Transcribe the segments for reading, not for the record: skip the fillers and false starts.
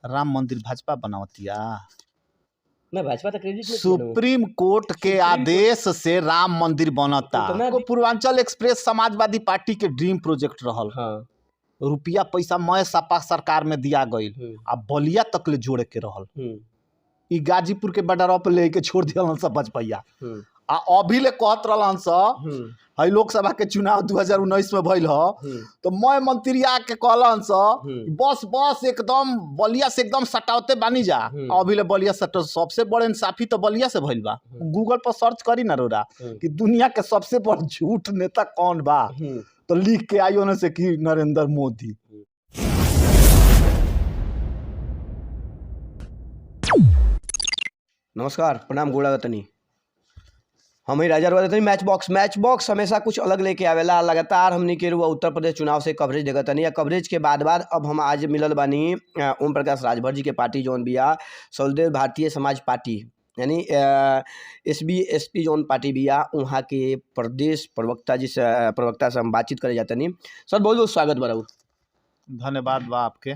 राम मंदिर भाजपा बनावतिया। ना भाजपा तो क्रेडिट में सुप्रीम कोर्ट के आदेश से राम मंदिर बनता। को पूर्वांचल एक्सप्रेस समाजवादी पार्टी के ड्रीम प्रोजेक्ट रहल। हाँ। रुपया पैसा मैं सपा सरकार में दिया गई आ बलिया तक ले जोड़े के रहल। ई गाजीपुर के बॉर्डर पे लेके छोड़ दिया सब बजपैया आ अभी ले कहत रहलन स हई लोकसभा के चुनाव 2019 में भइल ह तो मैं मंत्रिया के कहलन स बस बस एकदम बलिया से एकदम सटावते बानी जा। अभी ले बलिया सट सबसे बड़ इंसाफी तो बलिया से भइल बा। गूगल पर सर्च करी ना रोरा कि दुनिया के सबसे बड़ झूठ नेता कौन बा तो लिख के आई होने से कि नरेंद्र मोदी। नमस्कार, प्रणाम, गोड़ा तनी। हम ही राजा तनी मैच बॉक्स हमेशा कुछ अलग लेके आवेला। लगातार हमनी के रुआ उत्तर प्रदेश चुनाव से कवरेज देगा तनी। या कवरेज के बाद अब हम आज मिलल बानी ओम प्रकाश राजभर जी के पार्टी जौन बिया सौदेव भारतीय समाज पार्टी यानी एसपी जौन पार्टी बिया वहाँ के प्रदेश प्रवक्ता से हम बातचीत करे जाता नहीं। सर बहुत बहुत स्वागत बा। धन्यवाद बा आपके।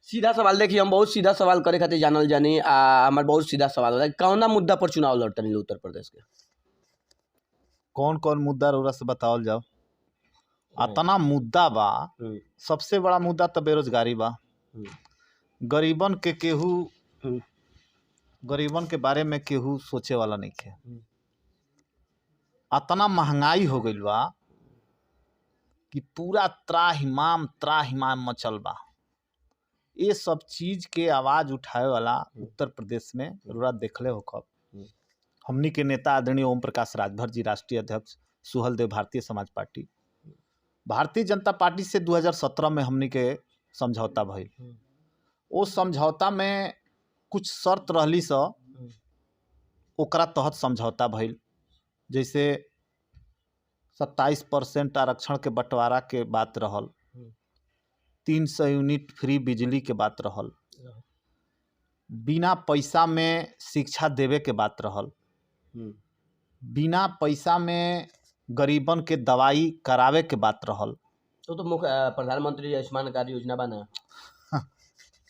सीधा सवाल देखिए, हम बहुत सीधा सवाल करे खातिर जानल जानी। हमारे बहुत सीधा सवाल होता है, कौना मुद्दा पर चुनाव लड़तनी उत्तर प्रदेश के? कौन कौन मुद्दा रोरा से बतावल जाओ? अतना मुद्दा बा। सबसे बड़ा मुद्दा तो बेरोजगारी बा। गरीबन के बारे में केहू सोचे वाला नहीं है। अतना महंगाई हो गई बा कि पूरा त्राहिमाम मचल बा। ये सब चीज के आवाज उठाए वाला उत्तर प्रदेश में रोरा देखले हो कब। हमनी के नेता आदरणीय ओम प्रकाश राजभर जी, राष्ट्रीय अध्यक्ष सुहलदेव भारतीय समाज पार्टी, भारतीय जनता पार्टी से 2017 में हमनी के समझौता भइल। वो समझौता में कुछ शर्त रहली स ओकरा तहत समझौता भइल। जैसे 27% आरक्षण के बंटवारा के बात रहल, 300 यूनिट फ्री बिजली के बात रहल, बिना पैसा में शिक्षा देवे के बात रहल, बिना पैसा में गरीबन के दवाई करावे के बात रहल। तो प्रधानमंत्री आयुष्मान कार्ड योजना बना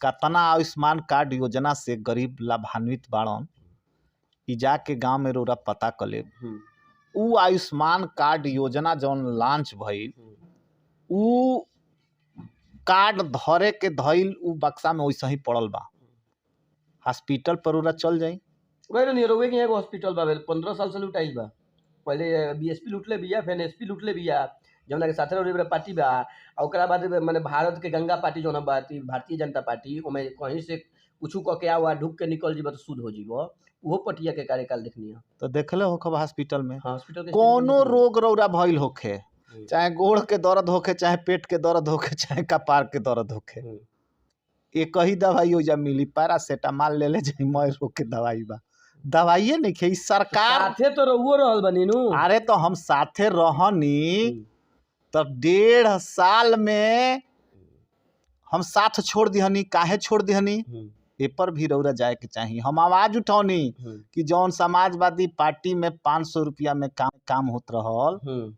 कतना आयुष्मान कार्ड योजना से गरीब लाभान्वित बाड़न ई जाके गांव में रोरा पता कले। उ आयुष्मान कार्ड योजना जौन लॉन्च भइल उ कार्ड धरे के धइल उ बक्सा में वैसे ही पड़ल बा। हॉस्पिटल पर रोरा चल जाई वही नहीं रोवे कि एगो हॉस्पिटल बा 15 साल से लुटाइल बा। पहले बीएसपी लुटले बिया, फिर एसपी लुटले बिया जौना के साथे रोवे पार्टी बा। और ओकरा बाद माने भारत के गंगा पार्टी जौन बा भारतीय जनता पार्टी ओमे कहीं से कुछ क के आवा ढुक के निकल जीव तो शुद्ध हो जीव। वो पटिया के कार्यकाल देखनी है तो देखले होखब हॉस्पिटल में। हॉस्पिटल कोनो रोग रौरा भइल होखे, चाहे गोड़ के दर्द होखे, चाहे पेट के दर्द होखे, चाहे कपार के दर्द होखे, एक ही दवाई हो जा मिली। पैरासेटामॉल ले जाई मैं रोग के दवाई बा। दवाइए नहीं खे सरकार साथे तो रहुओ रहल बनी नु। अरे तो हम साथे रहनी तो 1.5 साल में हम साथ छोड़ दिहनी। काहे छोड़ दिहनी ए पर भी रौरा जाए के चाहिए। हम आवाज उठौनी कि जौन समाजवादी पार्टी में 500 रुपया में काम होत रहल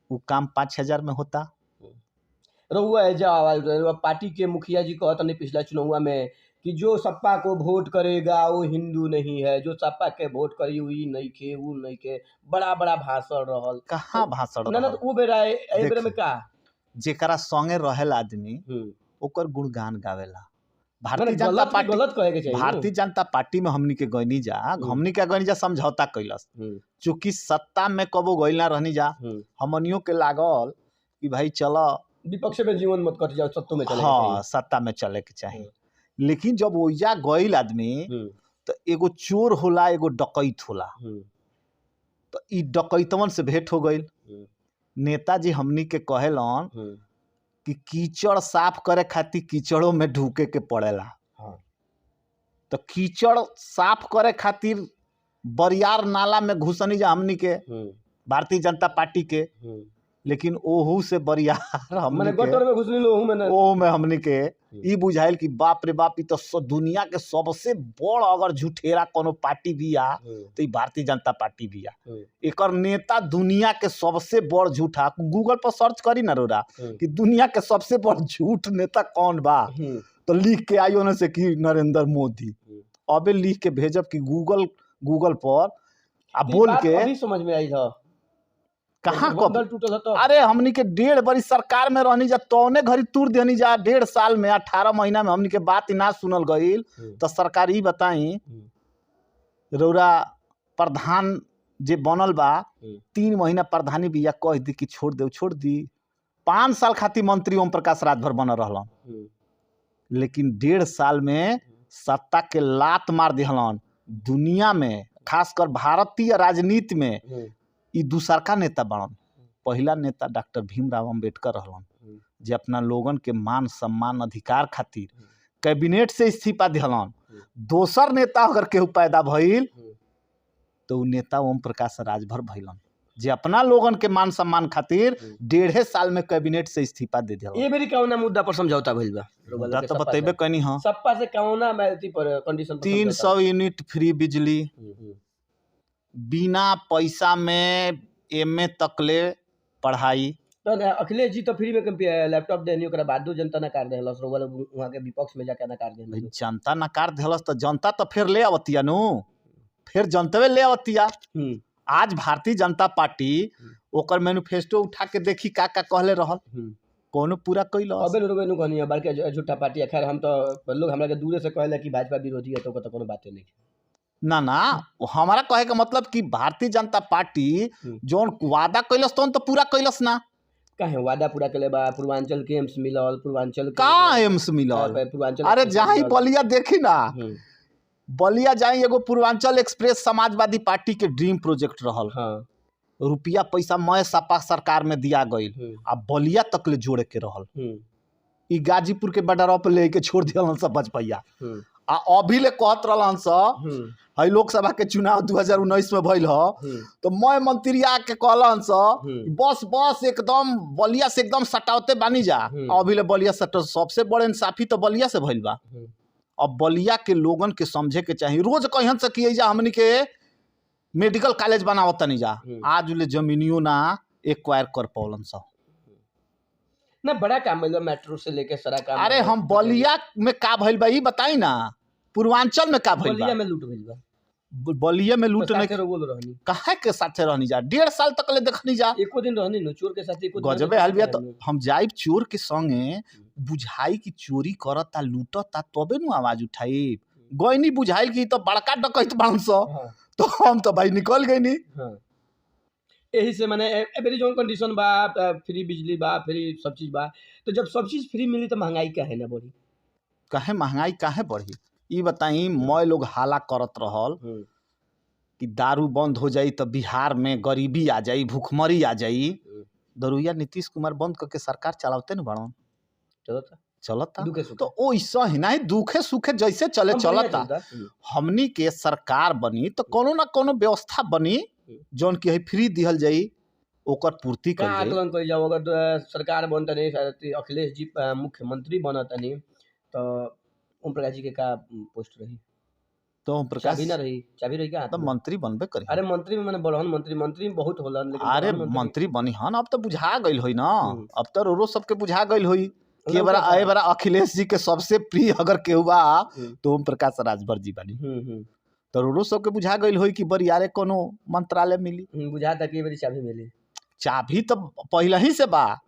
वो काम 5000 में होता। रहुआ है जा आवाज पार्टी के मुखिया जी कहत नहीं पिछला चुनाव में कि जो सपा को वोट करेगा वो हिंदू नहीं है, जो सपा के वोट करी हुई नहीं के वो नहीं के। बड़ा भाषण रहल। कहाँ भाषण ना तो वो बेरा ए बेरा में का जेकरा संगे रहेल आदमी ओकर गुणगान गावेला। भारतीय जनता पार्टी में हमनी के गईनी जा समझौता कैलस। चूंकि सत्ता में कबो गइल ना रहनी जा, हमनियों के लागल कि भाई चलो विपक्ष में जीवन मत कट जाओ, सत्ता में चले। हाँ, सत्ता में चले के चाहिए। लेकिन जब ओइजा गइल आदमी तो एगो चोर होला एगो डकैत होला। तो ई डकैतवन से भेंट हो गइल। नेताजी हमनी के कहेलन कि कीचड़ साफ करे खातिर कीचड़ों में ढूके के पड़ेला। तो कीचड़ साफ करे खातिर बरियार नाला में घुसनी जा हमनी के भारतीय जनता पार्टी के। लेकिन ओहू से बरियार हमनी के ई बुझाइल कि बाप रे बाप, ई तो दुनिया के सबसे बड़ अगर झूठेरा कोनो पार्टी बिया तो ई भारतीय जनता पार्टी बिया। एकर नेता दुनिया के सबसे बड़ झूठा, गूगल पर सर्च करी ना रोरा कि दुनिया के सबसे बड़ झूठ नेता कौन बा तो लिख के आई होने से कि नरेंद्र मोदी, अबे लिख के भेजब कि गूगल पर आ बोल के अभी समझ में आई था कहाँ बंडल टूटल है तो अरे हमनी के 1.5 बरी सरकार में रहनी जा तौने घड़ी तूर देनी जा 1.5 साल में 18 महीना में हमनी के बात ही ना सुनल गईल। तो सरकार ही बताई रौरा प्रधान जे बनल बा 3 महीना प्रधानी बिया कह दी कि छोड़ दी 5 साल खातिर मंत्री ओम प्रकाश राजभर बनल रहलन, लेकिन 1.5 साल में सत्ता के लात मार दिहलन। दुनिया में खासकर भारतीय राजनीति में ई दूसरका नेता बनन। पहला नेता डॉक्टर भीमराव अंबेडकर रहलन जे अपना लोगन के मान सम्मान अधिकार खातिर कैबिनेट से इस्तीफा दिहलन। दोसर नेता अगर केहू पैदा भइल तो उ नेता ओम प्रकाश राजभर भइलन जे अपना लोगन के मान सम्मान खातिर 1.5 साल में कैबिनेट से इस्तीफा दे दिहलन। ये मेरी कौना मुद्दा पर समझौता भइल बा मुद्दा तो बतेबे कनी हां सप्पा से कौना मैती पर कंडीशन 300 यूनिट फ्री बिजली, बिना पैसा में एमए तकले पढ़ाई। तो अखिलेश जी तो फ्री में लैपटॉप देनी ओकरा बादो जनता नकार देहलस रोवल वहां के विपक्ष में जाके नकार देहलस। जनता नकार देहलस तो जनता तो फिर ले आवतिया नु, फिर जनतवे ले आवतिया। आज भारतीय जनता पार्टी ओकर मैनिफेस्टो उठा के देखी का कहले रहल, कोनो पूरा कइलस। अबे रोबे नु कहनी बल्कि झूठा पार्टी है। खैर हम तो लोग हमरा के दूरे से कहले कि भाजपा विरोधी है तो कोनो बात नहीं ना हमारा कहे का मतलब कि भारतीय जनता पार्टी जोन वादा कैलस तो पूरा कैलस ना। काहे वादा पूरा कले बा? पूर्वांचल के एम्स मिलल, पूर्वांचल का एम्स मिलल? पूर्वांचल अरे जहाँ बलिया देखी ना, बलिया जाई एगो पूर्वांचल एक्सप्रेस समाजवादी पार्टी के ड्रीम प्रोजेक्ट रहल। रुपया पैसा मैं सपा सरकार में दिया गईल आ बलिया तक ले जोड़े के रहल। ई गाजीपुर के बॉर्डर पे लेके छोड़ दियल सब बजपैया आ अभी ले कहत रहलन स हई लोकसभा के चुनाव 2019 में भइल ह तो मैं मंत्री आके कहलन स बस एकदम बलिया से एकदम सटावते बानी जा। अभी ले बलिया सट सबसे बड़े इंसाफी तो बलिया से भइल बा। अब बलिया के लोगन के समझे के चाहिए। रोज कहन से कि जा हमनी के मेडिकल कॉलेज बनावत नहीं जा, आज ले जमीनियो ना एक्वायर कर पौलन स ना। बड़ा काम भइल मेट्रो से लेके सारा काम। अरे हम बलिया में का भइल बा ई बताई ना, पूर्वांचल में का भइल बा? बलिया में लूट भइल बा। बलिया में लूट नहीं रहनी काहे के साथे रहनी जा 1.5 साल तक ले देखनी जा। एको दिन रहनी न चोर के साथ एको दिन गजबे हाल बिया। तो हम जाइब चोर के संगे बुझाई की चोरी करता लूटता तबे नु आवाज उठाई। गईनी बुझाइल की तो बड़का डकैत बांध सो तो हम तो भाई निकल गई नी। यही से माने एवरी जोन कंडीशन बा, फ्री बिजली बा, फ्री सब चीज बा। तो जब सब चीज फ्री मिली तो महंगाई काहे ना बढ़ी? काहे महंगाई काहे बढ़ी ई बताई। मैं लोग हाला करत रहल कि दारू बंद हो जाई तो बिहार में गरीबी आ जाई, भूखमरी आ जाई। दरुइया नीतीश कुमार बंद करके सरकार चलावते न बड़न चलता तो ओइसा ही नहीं दुखे सुखे जैसे चले चलता। हमनी के सरकार बनी तो कोनो ना कोनो व्यवस्था बनी जौन की है फ्री दिहल जाई ओकर पूर्ति कर जाई। आकलन कइल जाओ अगर सरकार बनता नहीं अखिलेश जी मुख्यमंत्री बनता नहीं तो ओम प्रकाश जी के का पोस्ट रही? तो ओम प्रकाश चाबी ना रही, चाबी रही क्या? तो मंत्री बनबे करी। अरे मंत्री में माने बड़हन मंत्री बहुत होलन लेकिन अरे मंत्री बनी हन अब तो बुझा गइल होई ना। अब तो रोरो सबके बुझा गइल होई कि बारा अखिलेश जी के सबसे प्रिय अगर केहू बा तो ओम प्रकाश राजभर जी बनी। तो रोरो सबके बुझा गइल होई कि बरियारे कोनो मंत्रालय मिली। बुझा था कि मेरी चाबी मिली। चाबी तो पहले ही से बा।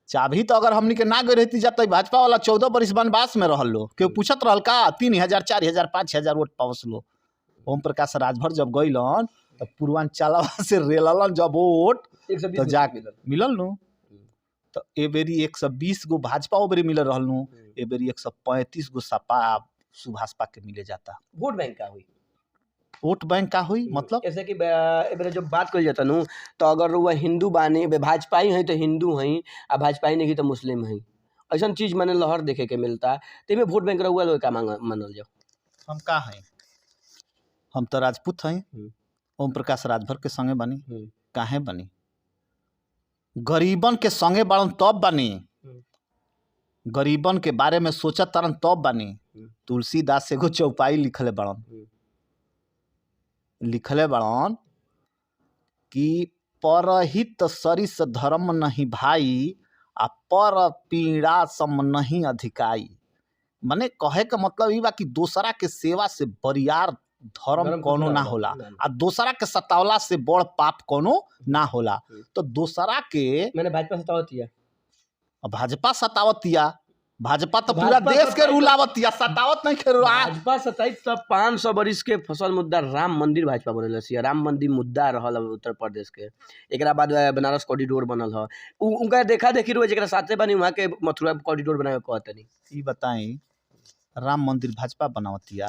चाबी तो अगर हमनी के ना गई रहती जाता भाजपा वाला 14 बरिस वनवास में रहल लो केहू पूछत रहल का 3000 4000 5000 वोट पावस लो। ओम प्रकाश राजभर जब गइलन तो पूर्वांचल से रेललन जब वोट तो जाके मिलल नु। तो ए बेरी 120 गो भाजपा ओ बेरी मिल रहल नु, ए बेरी 135 गो सपा सुभाषपा के मिले जाता। वोट बैंक का हुई? वोट बैंक का हुई मतलब ऐसे कि एबरे जब बात कइल जाता नु तो अगर वो हिंदू बानी भाजपाई है तो हिंदू हैं आ भाजपाई नहीं तो मुस्लिम हैं, ऐसा चीज माने लहर देखे के मिलता। तो में वोट बैंक रहुआ लोग का मानल जाओ? हम का हैं? हम तो राजपूत हैं। ओम प्रकाश राजभर के संगे बनी काहे बनी? गरीबन के संगे बाड़न तब बनी, गरीबन के बारे में सोचत तरन तब बनी। तुलसीदास एगो चौपाई लिखले बड़न कि परहित सरिस धर्म नहीं भाई आ पर पीड़ा सम नहीं अधिकाई। माने कहे का मतलब ई बा कि दोसरा के सेवा से बरियार धर्म कोनो ना होला आ दोसरा के सतावला से बड़ पाप कोनो ना होला। तो दोसरा के मैंने भाजपा सतावतिया भाजपा सतावतिया, भाजपा तो पूरा देश के रुलावतिया, सतावत नहीं खेल भाजपा 500 बरिस के फसल मुद्दा राम मंदिर भाजपा बनल है। राम मंदिर मुद्दा रहल उत्तर प्रदेश के। एकरा बाद बनारस कॉरिडोर बनल है। उनका देखा देखी रोज एकरा साथे बनी वहाँ के मथुरा कॉरिडोर बनावे कहतनी। ई बताई राम मंदिर भाजपा बनावतिया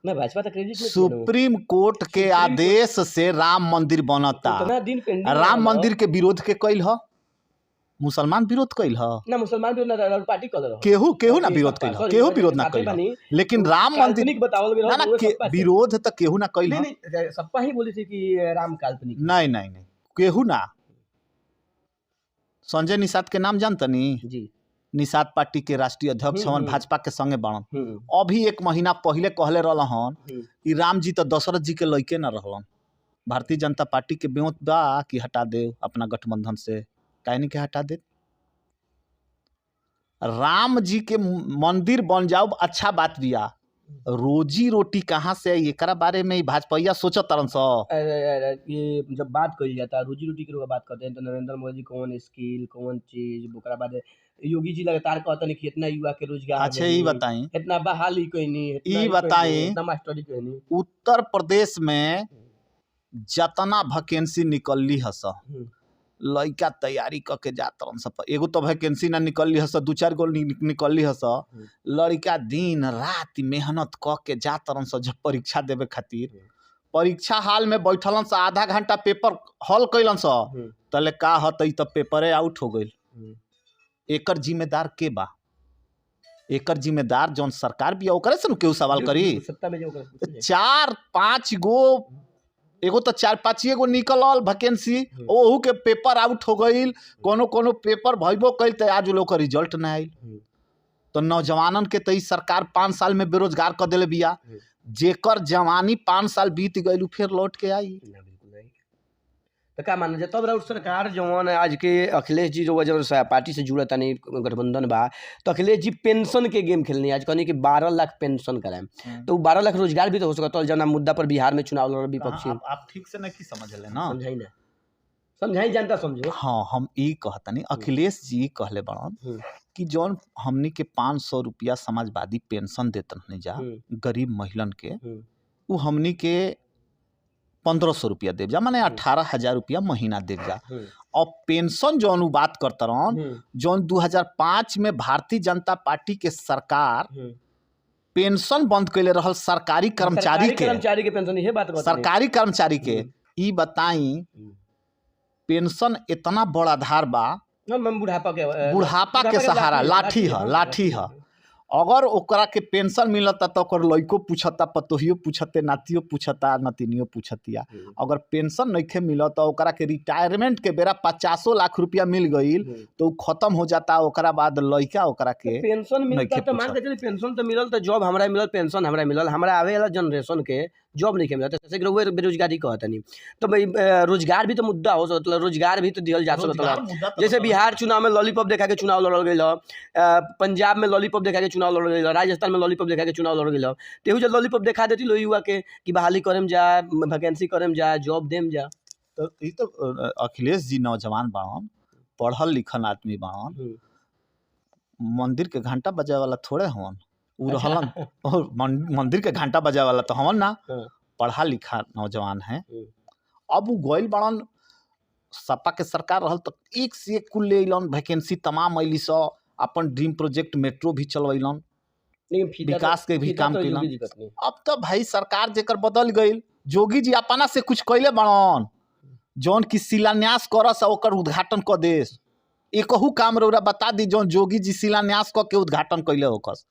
ना, भाजपा तो क्रेडिट सुप्रीम कोर्ट के आदेश से राम मंदिर बनता। राम मंदिर के विरोध के कैल ह मुसलमान विरोध कैल ह ना, मुसलमान विरोध ना, पार्टी कलर केहू ना विरोध कैल ह, केहू विरोध ना कैल ह, लेकिन राम मंदिर ना ना विरोध तो केहू ना कैल ह। सप्पा ही बोली थी कि राम काल्पनिक। नहीं नहीं नहीं केहू ना। संजय निषाद के नाम जानतनी जी, निषाद पार्टी के राष्ट्रीय अध्यक्ष हवन, भाजपा के संगे बनन। अभी 1 महीना पहले कहले रहलन कि राम जी तो दशरथ जी के लइके ना रहलन। भारतीय जनता पार्टी के बेवत बा कि हटा दे अपना गठबंधन से, काहे नहीं के हटा दे। राम जी के मंदिर बन जाओ अच्छा बात बिया, रोजी रोटी कहाँ से आई एकरा बारे में भाजपा सोचत तरन स। ये जब बात कही जाता है रोजी रोटी की बात करते हैं तो नरेंद्र मोदी कौन स्किल कौन चीज, ओकरा बाद योगी जी लगातार कहते हैं कि इतना युवा के रोजगार। अच्छा ई बताई, इतना बहाली कहनी, ई बताई इतना मास्टरी कहनी। उत्तर प्रदेश में जतना वैकेंसी निकलली हस लइका तैयारी करके जातरन सब। एगो तो वैकेंसी ना निकलली हस, 2-4 गो निकलली हस। लड़का दिन रात मेहनत करके जातरन सब जब परीक्षा देवे खातिर। परीक्षा हाल में बैठलन से आधा घंटा पेपर हल कैलन स तले का हतई तो पेपरे आउट हो गइल। एकर जिम्मेदार के बा? एकर जिम्मेदार जौन सरकार भी ओकरे से केहू सवाल करी। 4-5 गो, एगो तो 4-5 गो निकलल वैकेंसी, ओहू के पेपर आउट हो गइल। कोनो पेपर भइबो कैल तो आज लोग का रिजल्ट ना आइल। तो नौजवानन के तो सरकार 5 साल में बेरोजगार कर देले बिया। जेकर जवानी 5 साल बीत गइल फिर लौट के आई। तो क्या मानना चाहिए तब सरकार जवान आज के अखिलेश जी जो वजह पार्टी से जुड़ा था नहीं गठबंधन बा, तो अखिलेश जी पेंशन के गेम खेलनी आज कहनी कि 12 लाख पेंशन कराएं। तो 12 लाख रोजगार भी तो हो सकता है। जना मुद्दा पर बिहार में चुनाव लड़ विपक्षी। आप ठीक से नहीं समझ ले ना, समझाई जनता समझो। हाँ हम ई कहतनी अखिलेश जी कहले बड़न कि जौन हमनी के 500 रुपया समाजवादी पेंशन देतन नहीं जा गरीब महिलन के, वो हमनी के 1500 रुपया देव जा, माने 18,000 रुपया महीना देव जा। और पेंशन जौन बात करता रहन, जौन 2005 में भारतीय जनता पार्टी के सरकार पेंशन बंद कैले रहल सरकारी कर्मचारी के पेंशन, ये बात सरकारी कर्मचारी के। ई बताई पेंशन इतना बड़ा आधार बा, बुढ़ापा के सहारा लाठी है। अगर ओकरा के पेंशन मिलता तो ओकर लइको पूछता, पतोहियो पूछते, नातियो पूछता, नतिनियो पूछतिया। अगर पेंशन नहीं मिलता ओकरा के रिटायरमेंट के बेरा 50 लाख रुपया मिल गईल तो खत्म हो जाता। ओकरा बाद लइका ओकरा के पेंशन मिलता तो मान के चलिए पेंशन तो मिलल तो जॉब हमरा मिलल, पेंशन हमरा मिलल, हमरा आवे वाला जनरेशन के जॉब नहीं मिलता। जैसे कि बेरोजगारी कहता नहीं तो भाई रोजगार भी तो मुद्दा हो सकता, रोजगार भी तो दिहल जा सकता। जैसे बिहार चुनाव में लॉलीपॉप देखा के चुनाव लड़ल गई, पंजाब में लॉलीपॉप देखा के चुनाव लड़ल गई, राजस्थान में लॉलीपॉप देखा के चुनाव लड़ गई। तेहू जब लॉलीपॉप देखा देती लो युवा के कि बहाली करेम जा, वैकेंसी करेम जा, जॉब देम जा। तो ये तो अखिलेश जी नौजवान बाड़न, पढ़ल लिखल आदमी बाड़न, मंदिर के घंटा बजाए वाला थोड़े हवन। उ रहलन और मंदिर के घंटा बजाए वाला तो हवन ना, पढ़ा लिखा नौजवान है। अब उ गइल बाड़न, सपा के सरकार रहल तो एक से एक कुल ले अइलन, वैकेंसी तमाम अइली स, अपन ड्रीम प्रोजेक्ट मेट्रो भी चलवैलन, विकास के भी काम कैलन। अब तो भाई सरकार जेकर बदल गई, जोगी जी अपना से कुछ कैले बाड़न, जौन की शिलान्यास करस ओकर उद्घाटन क देस। एकहू काम रौरा बता दी जौन जोगी जी शिलान्यास क के उद्घाटन कैले होकस,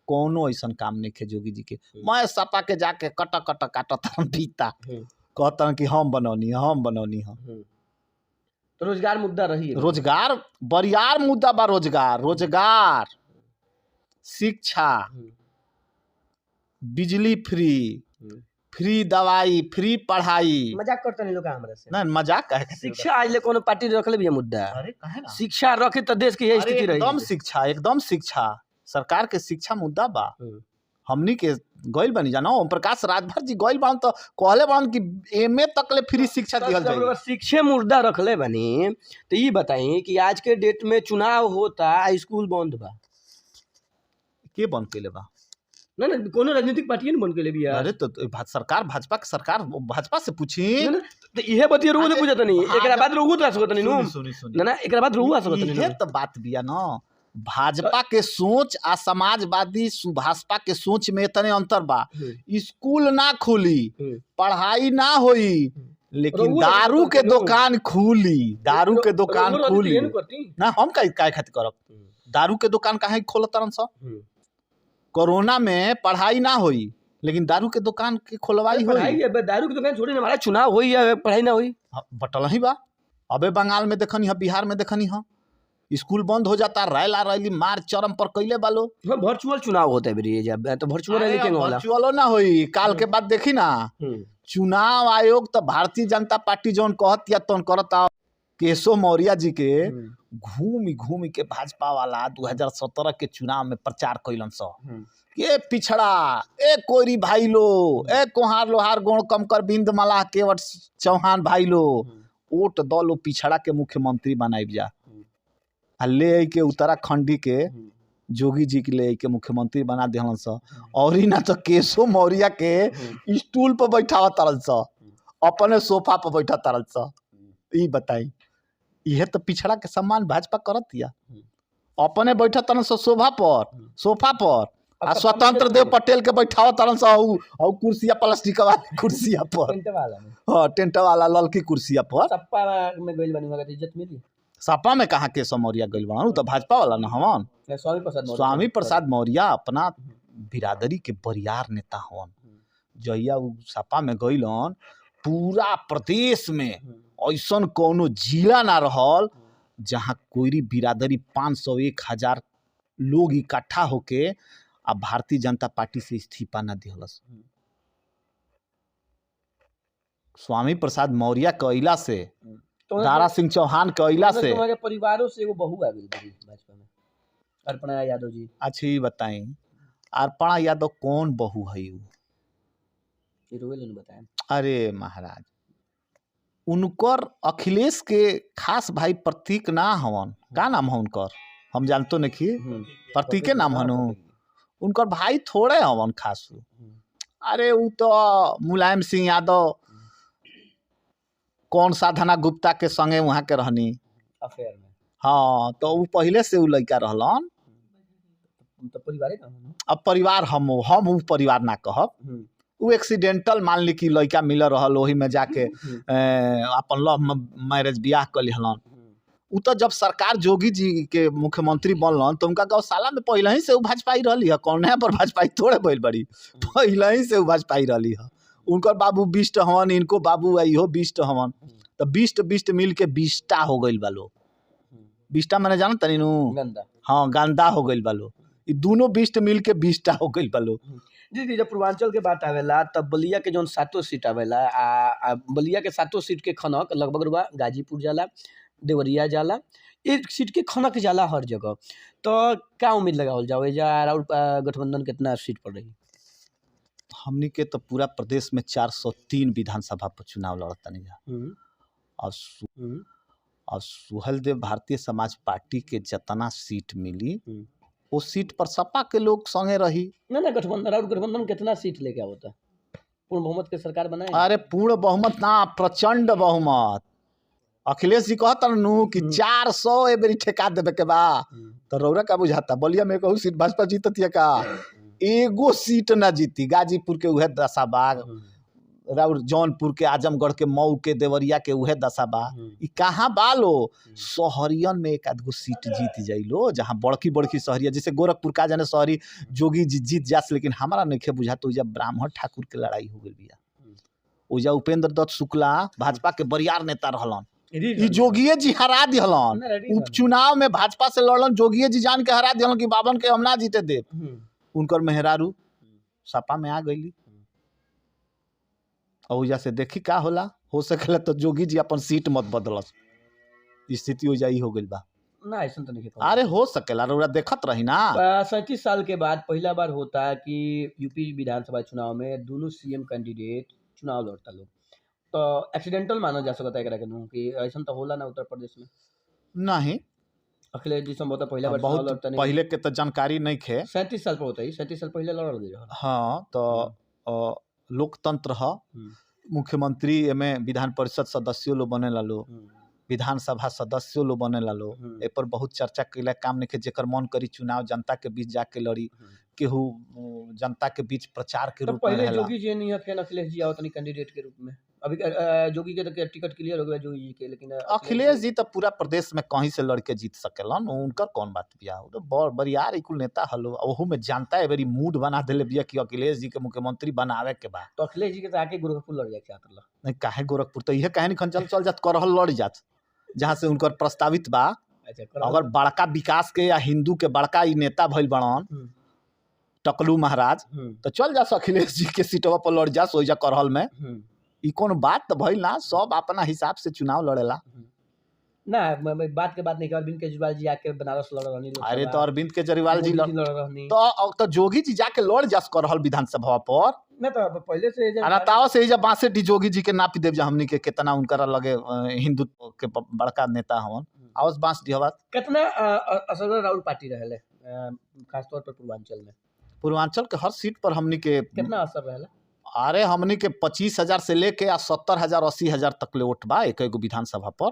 कोनो ऐसा काम नहीं है जोगी जी के। मैं सपा के जाके कट काटत पीता कहता कि हम बनौनी है। तो रोजगार मुद्दा रही, रोजगार बरियार मुद्दा बा। रोजगार, शिक्षा, बिजली फ्री दवाई, फ्री पढ़ाई। मजाक करते नहीं लोग हमरा से ना, मजाक कहे। शिक्षा आज ले कोनो पार्टी रखले भी मुद्दा। अरे काहे ना, शिक्षा रखे तो देश की यही स्थिति रही। एकदम शिक्षा सरकार के शिक्षा मुद्दा बा। हमनी के गइल बनी जाना ओम प्रकाश राजभर जी गइल बान तो कहले बान कि एमए तक ले फ्री शिक्षा दिहल जाई। शिक्षे मुद्दा रखले बनी तो ये बताई कि आज के डेट में चुनाव होता स्कूल बंद बा, के बंद केले बा? ना कोनो राजनीतिक पार्टी ने बंद केले बिया। अरे तो सरकार भाजपा के सरकार भाजपा से पूछी तो इहे बतिया रोहू ने पूछत नहीं, एकरा बाद रोहू तो आ सकत नहीं नु सुनी ना एकरा बाद रोहू आ सकत नहीं। ये तो बात बिया ना, भाजपा के सोच आ समाजवादी भाजपा के सोच में इतने अंतर बा। स्कूल ना खुली, पढ़ाई ना होई, लेकिन दारू के दुकान खुली, दारू के दुकान खुली ना। हम काय खातिर करब? दारू के दुकान काहे खोलत तरन स? कोरोना में पढ़ाई ना होई लेकिन दारू के दुकान के खोलवाई होई। दारू की दुकान छोड़ी ना, हमारा चुनाव होई या पढ़ाई ना होई बटल ही बा। अबे बंगाल में देखनी है, बिहार में देखनी है, स्कूल बंद हो जाता, रैला रैली मार चरम पर कैले बालो। वर्चुअल चुनाव होता है जब तो वर्चुअल रैली के होला, वर्चुअलो ना होई। काल के बाद देखी ना चुनाव आयोग तो भारतीय जनता पार्टी जोन कहत या तोन करता। केशव मौर्य जी के घूम के भाजपा वाला 2017 के चुनाव में प्रचार कैलन स के पिछड़ा ए कोरी भाई लो, ए कोहार लोहार गोण कमकर बिंद मलाह केवट चौहान भाई लो, वोट दलो पिछड़ा के मुख्यमंत्री बनाइब जा। आ ले के उत्तराखंडी के जोगी जी के ले के मुख्यमंत्री बना दिहलन स। और ही ना तो केशव मौर्य के स्टूल पर बैठावा तरल स, अपने सोफा पर बैठा तरल स। ई बताई, यह तो पिछड़ा के सम्मान भाजपा करत दिया। अपने बैठा तरन स सोफा पर आ स्वतंत्र देव पटेल के बैठावा तरन स और कुर्सिया प्लास्टिक वाली कुर्सिया पर, हां टेंट वाला ललकी कुर्सिया पर। सपा में गइल बनी मगर इज्जत मिली। सपा में कहाँ केशव मौर्य गइल बना? तो भाजपा वाला ना हवन। स्वामी प्रसाद मौर्य अपना बिरादरी के बरियार नेता हवन। जहिया उ सपा में गइलन, पूरा प्रदेश में ऐसन कोनो जिला ना रहल जहाँ कोई बिरादरी 500-1000 लोग इकट्ठा होके आ भारतीय जनता पार्टी से इस्तीफा ना दिहलस। स्वामी प्रसाद मौर्य के अइला से, दारा सिंह चौहान के अइला से, तुम्हारे परिवारों से एगो बहू आ गई भाजपा में, अर्पणा यादव जी। अच्छा ये बताई, अर्पणा यादव कौन बहू है? बताएं। अरे महाराज, उनकर अखिलेश के खास भाई प्रतीक ना हवन। का नाम है उनकर? हम जानतो नहीं, प्रतीक के नाम हनु। उनकर भाई थोड़े हवन खास। अरे वो तो मुलायम सिंह यादव कौन साधना गुप्ता के संगे वहाँ के रहनी अफेयर में। हाँ तो वो पहले से वो लड़का रहलन। तो परिवार का अब परिवार हम वो परिवार ना कहब, वो एक्सीडेंटल मान ली कि लड़का मिल रहल, वही में जाके अपन लव मैरिज बियाह कर लिहलन। उ तो जब सरकार जोगी जी के मुख्यमंत्री बनलन तो उनका गौशाला में पहले ही से वो भाजपाई रही है। कौन है पर भाजपाई थोड़े बैल बड़ी, पहले ही से वो भाजपाई रही है। उनकर बाबू बिष्ट हवन, इनको बाबू इहो बिष्ट हवन। तो बिष्ट मिल के बिष्टा हो गइल बालो। बिष्टा मैंने जाना तनी नु, हाँ गंदा हो गइल बालो। ये दोनों बिष्ट मिल के बिष्टा हो गइल बालो। जी जब पूर्वांचल के बात आवेला तब बलिया के जो 7 सीट आवेला, बलिया के 7 सीट के खनक लगभग रुआ गाजीपुर जाला, देवरिया जाला, एक सीट के खनक जाला हर जगह। तो क्या उम्मीद लगावल जाओ और गठबंधन कितना सीट पड़ रही? हमनी के तो पूरा प्रदेश में 403 विधानसभा पर चुनाव लड़ता नहीं जा। और सुहेल देव भारतीय समाज पार्टी के जितना सीट मिली वो सीट पर सपा के लोग संगे रही ना। गठबंधन और गठबंधन कितना सीट लेके आवता? पूर्ण बहुमत के सरकार बनाए? अरे पूर्ण बहुमत ना, प्रचंड बहुमत। अखिलेश जी कहता नु कि 400 ए बेरी ठेका देवे के बा। तो रौरा का बुझाता बलिया में कहू सीट भाजपा जीतती का? एगो सीट ना जीती। गाजीपुर के उहे दशा बा, जौनपुर के, आजमगढ़ के, मऊ के, देवरिया के उहे दशा बा। ई कहाँ बालो? शहरियन में एक आध सीट जीत जाइलो, जहाँ बड़की बड़की शहरिया, जैसे गोरखपुर का जाने शहरी जोगी जी जीत जास। लेकिन हमारा नहीं बुझात उजा ब्राह्मण ठाकुर के लड़ाई हो गई बिया। उजा उपेंद्र दत्त शुक्ला भाजपा के बरियार नेता रहलन, ई जोगिए जी हरा दिहलन। उपचुनाव में भाजपा से लड़लन, जोगिए जी जान के हरा दिहलन कि बाबन के हम ना जीते दे। उनकर मेहरारू सपा में आ गई। और उजा से देखी का होला, हो सकेला तो जोगी जी अपन सीट मत बदलस। स्थिति हो जाई हो गई बा। ना ऐसा तो नहीं अरे हो सकेला, रउरा देखत रही ना। 37 साल के बाद पहला बार होता है कि यूपी विधानसभा चुनाव में दोनों सीएम कैंडिडेट चुनाव लड़ता लोग, तो एक्सीडेंटल माना जा सकता है एकरा के नु कि ऐसा तो होला ना उत्तर प्रदेश में। नहीं, अखिलेश जी संभवतः पहला बार चुनाव बहुत लड़ता नहीं। पहले के तो जानकारी नहीं खे। 37 साल पर होता है, 37 साल पहले लड़ गए। हाँ तो लोकतंत्र ह, मुख्यमंत्री एमे विधान परिषद सदस्यों लो बनेला लो, विधानसभा सदस्यों लो बनेला लो, ए पर बहुत चर्चा कैला काम नहीं के, जेकर मन करी चुनाव जनता के बीच जाके लड़ी, केहू जनता के बीच प्रचार के तो रूप में पहले रहेला। जोगी जी नहीं है, फिर अखिलेश जी आवत नहीं कैंडिडेट के रूप में। अभी जोगी के तो टिकट क्लियर हो गया जोगी जी के, लेकिन अखिलेश जी तो पूरा प्रदेश में कहीं से लड़के जीत सकेलन, उनकर कौन बात बिया। वो तो बरियार कुल नेता हलो, ओहू में जानता है बेरी मूड बना देले बिया कि अखिलेश जी के मुख्यमंत्री बनावे के बा। तो अखिलेश जी के तो आके गोरखपुर लड़ जाए चाहत रहा। नहीं काहे गोरखपुर, तो यह कहे नहीं चल जात करहल लड़ जात, जहाँ से उनकर प्रस्तावित बा। अच्छा, अगर बड़का विकास के या हिंदू के बड़का ई नेता भइल बड़न टकलू महाराज, तो चल जा अखिलेश जी के सीटवा पर लड़ जा सोजा करहल में। ई कौन बात तो भइल ना, सब अपना हिसाब से चुनाव लड़ेला ना। बात के बात नहीं, अरविंद केजरीवाल जी आके बनारस लड़ रहनी। अरे तो अरविंद केजरीवाल जी लड़ रहनी, तो जोगी जी जाके लड़ जा करहल विधानसभा पर ना। तो पहले से अनाताओ से जब बासे डी जोगी जी के नापी देव जा हमनी के कितना उनकर लगे हिंदुत्व के बड़का नेता हवन। आवस बांस दिहवा कितना असर राहुल पार्टी रहले, खासतौर पर पूर्वांचल में। पूर्वांचल के हर सीट पर हमनी के कितना असर रहला? अरे हमनी के 25,000 से लेके 70,000 80,000 तक ले वोट बा एक एगो विधानसभा पर।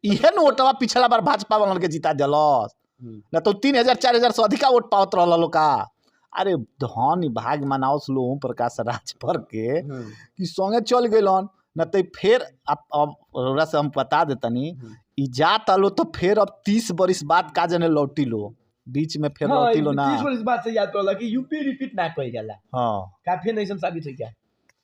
इहे न वोटवा पिछला बार भाजपा वालन के जिता दिलस, न तो 3,000 4,000 से अधिका वोट पावत रहल लोग का। अरे धन भाग मनाओस लो ओम प्रकाश राज पर के कि संगे चल गइलन, न तो फिर अब रउरा से हम बता देतनी ई जात आलो तो फिर अब 30 बरिस बाद का जने लौटी लो, बीच में फिर लौटी लो ना। 30 बरिस बाद से याद पड़ला कि यूपी रिपीट ना कइल जाला। हां काफी नहीं साबित हो गया,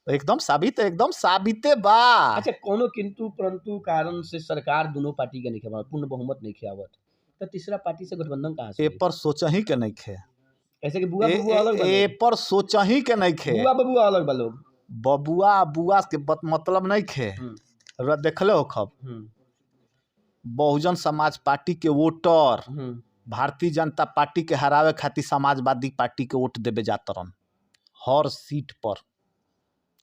एकदम साबिते बा। अच्छा, कोनो किंतु परंतु कारण से सरकार दोनों पार्टी के नहीं खेवा, पूर्ण बहुमत नहीं खेवत, तो तीसरा पार्टी से गठबंधन कहां से? ए पर सोचही के नहीं खे, ऐसे कि बुआ बबुआ अलग बा, ए पर सोचही के नहीं खे, बुआ बबुआ अलग बा लोग, बबुआ बुआ के मतलब नहीं खे। रउरा देखले हो खब बहुजन समाज पार्टी के वोटर भारतीय जनता पार्टी के हरावे खातिर समाजवादी पार्टी के वोट देवे जातरन हर सीट पर।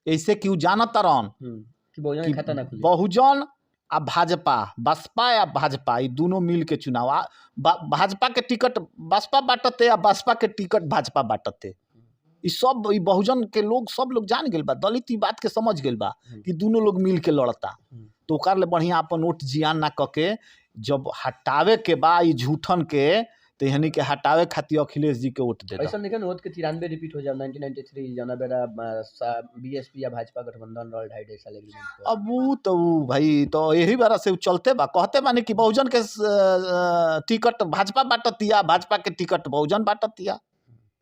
ऐसे क्यों जानत रन कि बहुजन खाता ना खुली। बहुजन आ भाजपा, बसपा या भाजपा, ये दोनों मिल के चुनाव भाजपा के टिकट बसपा बांटते या बसपा के टिकट भाजपा बांटते। ई सब ई बहुजन के लोग सब लोग जान गेल बा, दलित ई बात के समझ गेल बा कि दोनों लोग मिल के लड़ता। तो ओकर ले बढ़िया अपन वोट जियान ना कके जब हटावे के बा ई झूठन के, तो यानी के हटावे खातिर अखिलेश जी के वोट दे। ऐसा नहीं होत कि 93 रिपीट हो जाए 1993 जाना बेरा बीएसपी या भाजपा गठबंधन रल 2.5 साल एग्रीमेंट। अब वो तो भाई तो यही बार से चलते बा, कहते माने कि बहुजन के टिकट भाजपा बांटतिया, भाजपा के टिकट बहुजन बांटतिया।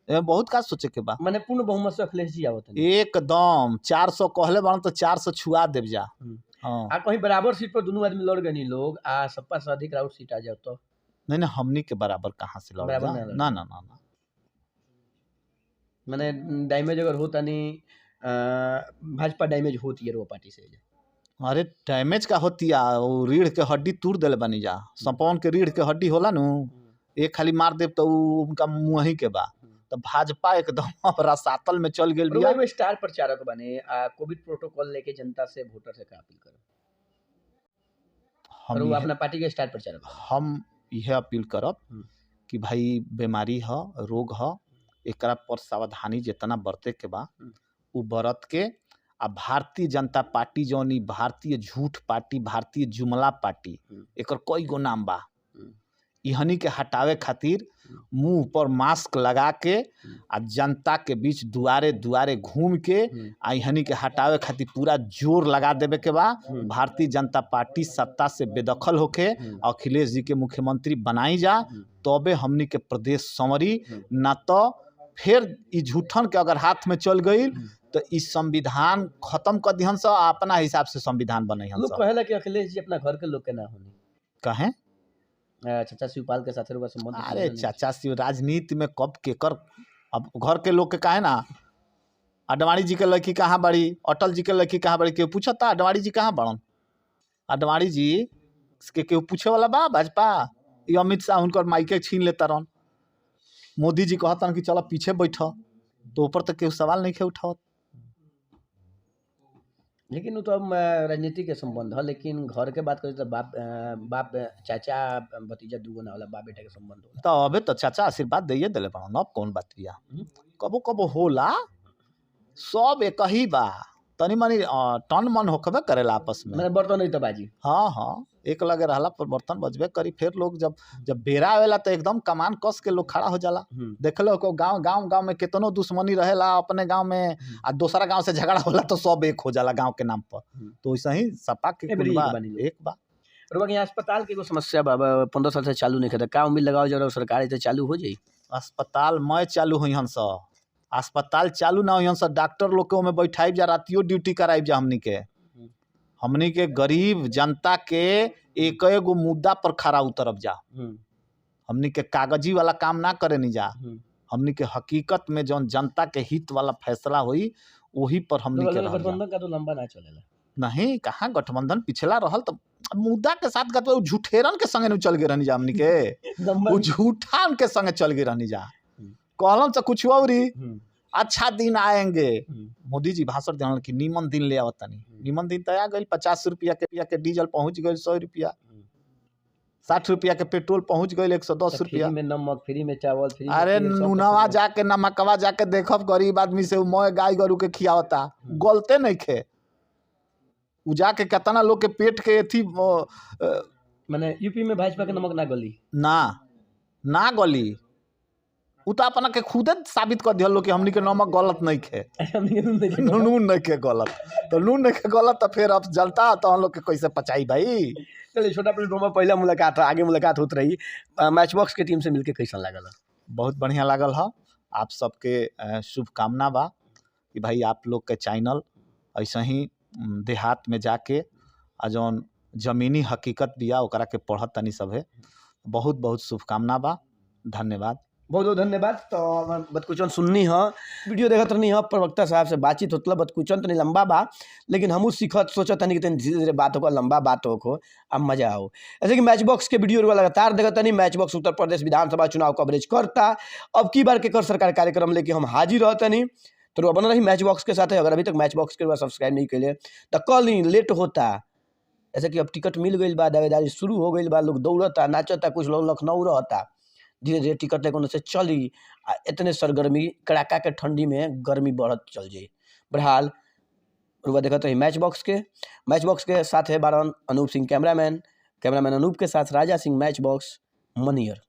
बहुत का सोचे के बा, माने पूर्ण बहुमत से अखिलेश जी आवत एकदम 400 कहले बान तो 400 छुआ देव जा। आ कहीं बराबर सीट पर दोनों आदमी लड़ गए लोग, आ सपा से अधिक राउट सीट आ जाओ तो नहीं हमनी के बराबर कहाँ से लड़ जा? ना ना ना ना, मैंने डैमेज अगर होता नहीं, भाजपा डैमेज होती है वो पार्टी से। अरे डैमेज का होती है, वो रीढ़ के हड्डी तोड़ देले बनी जा। सपौन के रीढ़ के हड्डी होला नु, एक खाली मार देव तो उनका मुँह ही के बा। तो भाजपा एकदम रसातल में चल गेल बिया। वो स्टार प्रचारक बने, कोविड प्रोटोकॉल लेके जनता से वोटर से का अपील करो? हम वो अपना पार्टी के स्टार प्रचारक, हम यह अपील करब कि भाई बीमारी ह, रोग ह, एकरा पर सावधानी जितना बरते के बा उ बरत के। आ भारतीय जनता पार्टी जौनी भारतीय झूठ पार्टी, भारतीय जुमला पार्टी, एकर कई गो नाम बा, इहनी के हटावे खातिर मुंह पर मास्क लगा के आ जनता के बीच दुआरे दुआरे घूम के आ इहनी के हटावे खातिर पूरा जोर लगा देवे के बा। भारतीय जनता पार्टी सत्ता से बेदखल होके अखिलेश जी के मुख्यमंत्री बनाई जा, तबे हमनी के प्रदेश संवरी। न तो फिर ई झूठन के अगर हाथ में चल गई तो इस संविधान खत्म कर दिहन से अपना हिसाब से संविधान बनैहन। लोग कहेला कि अखिलेश जी अपना घर के लोग के ना होनी, कहें चाचा शिवपाल के साथ संबंध। अरे चाचा शिव राजनीति में कब केकर, अब घर के लोग के कहे ना। अडवाणी जी के लड़की कहाँ बड़ी, अटल जी के लड़की कहाँ बड़ी, केहू पूछता अडवाणी जी कहाँ बड़न? अडवाणी जी के केहू पूछे वाला बा भाजपा? ये अमित शाह उनकर माइके छीन लेता रहन। मोदी जी कहता कि चलो पीछे बैठ, तो ऊपर तक केहू सवाल नहीं खे उठावत। लेकिन वो तो अब राजनीति के संबंध है, लेकिन घर के बात करें तो बाप चाचा भतीजा दूगो ना होला, बाप बेटा के संबंध होला। तो अबे तो चाचा आशीर्वाद दिए दिले बड़ा, अब कौन बात बिया, कबो कबो होला, सब एक ही बा, तनी मनी टन मन होकबे करेला आपस में। मैंने बर्तन नहीं तो बाजी। हाँ हाँ, एक लगे रहला पर बर्तन बजबे करी। फिर लोग जब बेरा आवेला तो एकदम कमान कस के लोग खड़ा हो जाला। देख लो को गांव में कितनो दुश्मनी रहेला अपने गांव में, आ दूसरा गांव से झगड़ा होला तो सब एक हो जाला गांव के नाम पर। तो वैसे ही सपा के एक बा। और यहाँ अस्पताल की समस्या 15 साल से चालू नहीं करता, का उम्मीद लगाओ जब सरकार तो चालू हो जाई? अस्पताल मैं चालू हुई हन सब, अस्पताल चालू ना हुई हन सब, डॉक्टर लोग के में बैठाइब जा, रातियों ड्यूटी कराइब जा। हमनी के गरीब जनता के एक एगो मुद्दा पर खड़ा उतरब जा। हमनी के कागजी वाला काम ना करे नहीं जा, हमनी के हकीकत में जौन जनता के हित वाला फैसला हुई वही पर हमनी के गठबंधन का तो लंबा ना चलेला। नहीं, कहाँ गठबंधन पिछला रहल तो मुद्दा के साथ गत झूठेरन के संगे चल गए रहनी जा। हमनी के झूठान के संगे चल गए रहनी जा। कहलम से कुछ और अच्छा दिन आएंगे। मोदी जी भाषण देना कि नीमन दिन ले आवतनी, नीमन दिन तो आ गई। 50 रुपया के डीजल पहुंच गई 100 रुपया, 60 रुपया के पेट्रोल पहुंच गई 110 रुपया में, नमक फ्री में, चावल फ्री। अरे नूनवा जाके नमकवा जाके देखब गरीब आदमी से मोए गाय गरु के खियावता, गलते नहीं खे। उ जाके कितना लोग के पेट के थी। माने यूपी में भाजपा के नमक ना गली, ना गली। उ तो अपना के खुदे साबित कर दिया कि हमनी के नमक गलत नहीं खे, नून नहीं खे गलत। तो नून नहीं खे गलत तो फिर अब जलता तो हम लोग के कैसे पचाई भाई। चलिए, छोटा प्लेटफॉर्म में पहला मुलाकात है, आगे मुलाकात होती रही। मैच बॉक्स के टीम से मिलके कैसा लागल? बहुत बढ़िया लागल है। आप सबके शुभकामना बा कि भाई आप लोग के चैनल ऐसे ही देहात में जाके जौन जमीनी हकीकत बिया ओकरा के पढ़त तनी सभे। बहुत बहुत शुभकामना बा, धन्यवाद, बहुत बहुत धन्यवाद। तो बतकुचन सुननी है, वीडियो देखत रहनी है, प्रवक्ता साहब से बातचीत होतला। बतकुचन तनी लंबा बा, लेकिन हमू सीखत सोचत तनी कि धीरे धीरे बात हो, लंबा बात हो, अब मजा आओ। ऐसे कि मैच बॉक्स के वीडियो लगातार देखत तनी। मैच बॉक्स उत्तर प्रदेश विधानसभा चुनाव कवरेज करता। अब की बार के कर सरकार कार्यक्रम लेके हम हाजिर रहतनी। तो बना रही मैच बॉक्स के साथ है। अगर अभी तक मैच बॉक्स के सब्सक्राइब नहीं कैले तो कल ही लेट होता। ऐसे कि अब टिकट मिल गई बा, दावेदारी शुरू हो गई बा, लोग दौड़ता नाचता, कुछ लोग लखनऊ रहता। धीरे धीरे टिकट लेके से चली, इतने सरगर्मी कड़ाका के ठंडी में गर्मी बढ़त चल जाए। बहरहाल रुआ देखते हैं मैच बॉक्स के साथ है बारन अनूप सिंह कैमरामैन अनूप के साथ राजा सिंह, मैच बॉक्स मनियर।